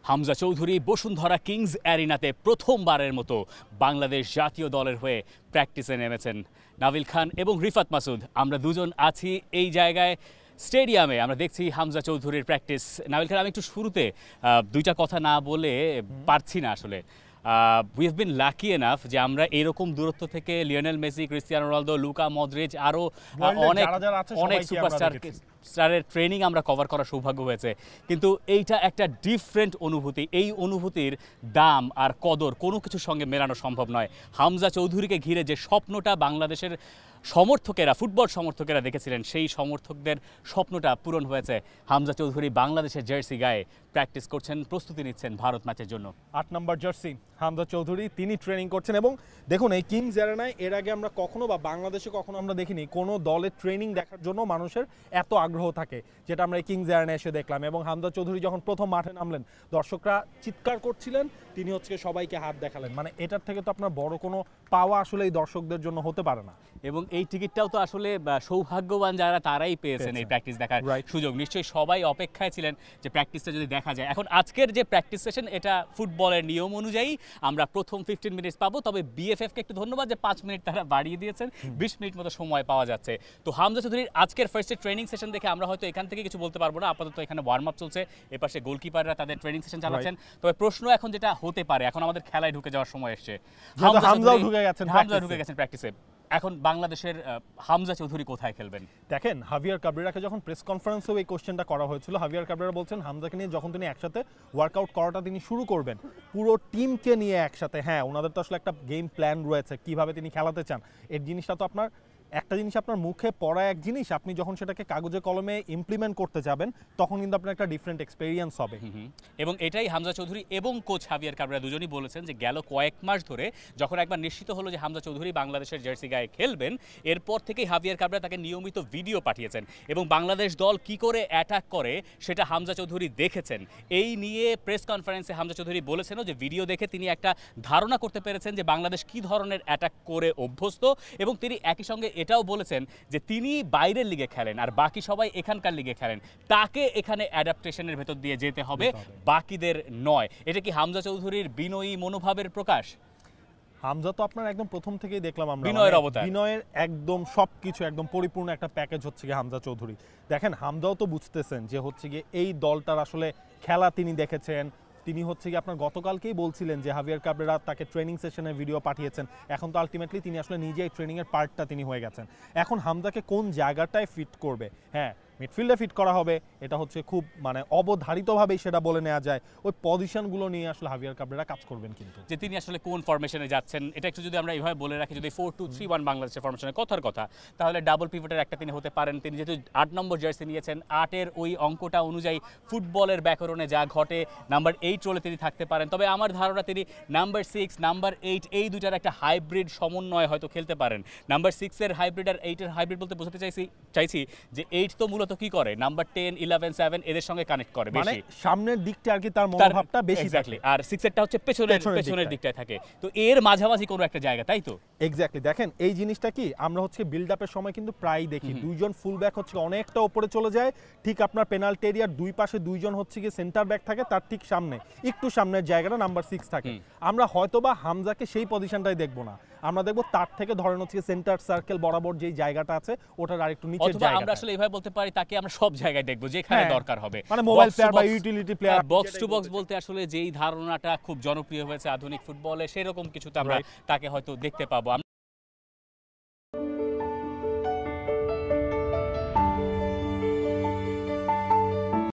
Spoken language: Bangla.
হামজা চৌধুরী বসুন্ধরা কিংস অ্যারিনাতে প্রথমবারের মতো বাংলাদেশ জাতীয় দলের হয়ে প্র্যাকটিসে নেমেছেন নাভিল খান এবং রিফাত মাসুদ। আমরা দুজন আছি এই জায়গায় স্টেডিয়ামে, আমরা দেখছি হামজা চৌধুরীর প্র্যাকটিস। নাভিল খান, আমি একটু শুরুতে দুইটা কথা না বলে পারছি না আসলে। We have been lucky enough যে আমরা এরকম দূরত্ব থেকে Lionel Messi, Cristiano Ronaldo, Luka Modric আরও অনেক সুপারস্টারের ট্রেনিং আমরা কভার করার সৌভাগ্য হয়েছে, কিন্তু এইটা একটা ডিফারেন্ট অনুভূতি। এই অনুভূতির দাম আর কদর কোনো কিছুর সঙ্গে মেলানো সম্ভব নয়। হামজা চৌধুরীকে ঘিরে যে স্বপ্নটা বাংলাদেশের সমর্থকেরা, ফুটবল সমর্থকেরা দেখেছিলেন, সেই সমর্থকদের স্বপ্নটা পূরণ হয়েছে। হামজা চৌধুরী বাংলাদেশের জার্সি গায়ে প্র্যাকটিস করছেন, প্রস্তুতি নিচ্ছেন ভারত ম্যাচের জন্য। ৮ নম্বর জার্সি হামজা চৌধুরী, তিনি ট্রেনিং করছেন। এবং দেখুন, এই কিংস অ্যারেনায় এর আগে আমরা কখনো বা বাংলাদেশে কখনো আমরা দেখিনি কোনো দলের ট্রেনিং দেখার জন্য মানুষের এত আগ্রহ থাকে, যেটা আমরা এই কিংস অ্যারেনায় এসে দেখলাম। এবং হামজা চৌধুরী যখন প্রথম মাঠে নামলেন, দর্শকরা চিৎকার করছিলেন, তিনি হচ্ছে সবাইকে হাত দেখালেন। মানে এটার থেকে তো আপনার বড় কোনো পাওয়া আসলে এই দর্শকদের জন্য হতে পারে না। এবং এই টিকিটটাও তো আসলে সৌভাগ্যবান যারা, তারাই পেয়েছেন এই প্র্যাকটিস দেখার সুযোগ। নিশ্চয়ই সবাই অপেক্ষায় ছিলেন যে প্র্যাকটিসটা যদি দেখা যায়। এখন আজকের যে প্র্যাকটিস সেশন, এটা ফুটবলের নিয়ম অনুযায়ী আমরা প্রথম 15 মিনিটস পাবো, তবে বিএফএফকে একটু ধন্যবাদ যে 5 মিনিট তারা বাড়িয়ে দিয়েছেন, 20 মিনিট মতো সময় পাওয়া যাচ্ছে। তো হামজা চৌধুরীর আজকের ফার্স্ট ট্রেনিং সেশন দেখে আমরা হয়তো এখান থেকে কিছু বলতে পারবো না, আপাতত এখানে ওয়ার্ম আপ চলছে, এপাশে গোলকিপাররা তাদের ট্রেনিং সেশন চালাচ্ছেন। তবে প্রশ্ন এখন যেটা হতে পারে, এখন আমাদের খেলায় ঢুকে যাওয়ার সময় এসছে, হামজা ঢুকে গেছেন প্র্যাকটিসে। এখন বাংলাদেশের হামজা চৌধুরী কোথায় খেলবেন? দেখেন, হাভিয়ার কাবরেরাকে যখন প্রেস কনফারেন্সেও এই কোশ্চেনটা করা হয়েছিল, হাভিয়ার কাবরেরা বলছেন হামজাকে নিয়ে যখন তিনি একসাথে ওয়ার্কআউট করাটা তিনি শুরু করবেন, পুরো টিমকে নিয়ে একসাথে, হ্যাঁ ওনাদের তো আসলে একটা গেম প্ল্যান রয়েছে কিভাবে তিনি খেলাতে চান। এর জিনিসটা তো আপনার একটা জিনিস আপনার মুখে পড়া এক জিনিস, আপনি যখন সেটাকে কাগজে কলমে ইমপ্লিমেন্ট করতে যাবেন তখন কিন্তু আপনার একটা ডিফারেন্ট এক্সপেরিয়েন্স হবে। এবং এটাই হামজা চৌধুরী এবং কোচ হাভিয়ার কাবরেরা দুজনই বলেছেন যে গেল কয়েক মাস ধরে যখন একবার নিশ্চিত হলো যে হামজা চৌধুরী বাংলাদেশের জার্সি গায়ে খেলবেন, এরপর থেকেই হাভিয়ার কাবরেরা তাকে নিয়মিত ভিডিও পাঠিয়েছেন এবং বাংলাদেশ দল কি করে অ্যাটাক করে সেটা হামজা চৌধুরী দেখেছেন। এই নিয়ে প্রেস কনফারেন্সে হামজা চৌধুরী বলেছেন যে ভিডিও দেখে তিনি একটা ধারণা করতে পেরেছেন যে বাংলাদেশ কি ধরনের অ্যাটাক করে অভ্যস্ত, এবং তিনি একই সঙ্গে এটাও বলেছেন যে তিনি বাইরের লিগে খেলেন আর বাকি সবাই এখানকার লিগে খেলেন, তাকে এখানে অ্যাডাপ্টেশনের ভেতর দিয়ে যেতে হবে, বাকিদের নয়। এটা কি হামজা চৌধুরীর বিনয়ী মনোভাবের প্রকাশ? হামজা তো আপনার একদম প্রথম থেকেই দেখলাম আমরা বিনয়ের একদম সবকিছু একদম পরিপূর্ণ একটা প্যাকেজ হচ্ছে গিয়ে হামজা চৌধুরী। দেখেন, হামজাও তো বুঝতেছেন যে হচ্ছে গিয়ে এই দলটার আসলে খেলা তিনি দেখেছেন। তিনি হচ্ছে কি আপনার গতকালকেই বলছিলেন যে হাভিয়ার কাবরেরা তাকে ট্রেনিং সেশনের ভিডিও পাঠিয়েছেন। এখন তো আলটিমেটলি তিনি আসলে নিজে এই ট্রেনিংয়ের পার্টটা তিনি হয়ে গেছেন। এখন হামজাকে কোন জায়গাটায় ফিট করবে, হ্যাঁ মিডফিল্ডে ফিট করা হবে, এটা হচ্ছে খুব মানে অবধারিতভাবেই সেটা বলে নেওয়া যায়। ওই পজিশনগুলো নিয়ে আসলে হাভিয়ার কাবরেরা কাজ করবেন, কিন্তু যে তিনি আসলে কোন ফরমেশনে যাচ্ছেন এটা একটু যদি আমরা এইভাবে বলে রাখি, যদি 4-2-3-1 বাংলাদেশের ফরমেশনের কথার কথা, তাহলে ডাবল পিভটের একটা তিনি হতে পারেন। তিনি যেহেতু 8 নম্বর জার্সি নিয়েছেন, 8-এর ওই অঙ্কটা অনুযায়ী ফুটবলের ব্যাকরণে যা ঘটে নাম্বার 8 রোলে তিনি থাকতে পারেন। তবে আমার ধারণা তিনি নাম্বার 6, নাম্বার 8 এই দুইটার একটা হাইব্রিড সমন্বয় হয়তো খেলতে পারেন। নাম্বার 6-এর হাইব্রিড আর 8-এর হাইব্রিড বলতে বোঝাতে চাইছি যে 8 তো মূলত কি করে, নাম্বার 10, 11, 7 এদের সঙ্গে কানেক্ট করে বেশি, মানে সামনের দিকটা আর কি তার মনোভাবটা বেশি থাকে, আর 6-এরটা হচ্ছে পেছনের দিকটায় থাকে। তো এর মাঝামাঝি কোনো একটা জায়গা, তাই তো? এক্স্যাক্টলি। দেখেন, এই জিনিসটা কি আমরা হচ্ছে বিল্ড আপের সময় কিন্তু প্রায় দেখি দুইজন ফুল ব্যাক হচ্ছে অনেকটা উপরে চলে যায়, ঠিক আপনার পেনাল্টি এরিয়ার দুই পাশে দুইজন হচ্ছে গিয়ে সেন্টার ব্যাক থাকে, তার ঠিক সামনে একটু সামনের জায়গাটা নাম্বার 6 থাকে। আমরা হয়তোবা হামজাকে সেই পজিশনটাই দেখবো না, আমরা দেখবো তার থেকে ধরেন হচ্ছে সেন্টার সার্কেল বরাবর যেই জায়গাটা আছে ওটার আরেকটু নিচের জায়গা। আমরা আসলে এইভাবে বলতে পারি তাকে আমরা সব জায়গায় দেখবো যেখানে দরকার হবে, মানে মোবাইল প্লেয়ার বা utility player. Box to box বলতে আসলে যেই ধারণাটা খুব জনপ্রিয় হয়েছে আধুনিক ফুটবলে, সেরকম কিছুতে আমরা তাকে হয়তো দেখতে পাবো।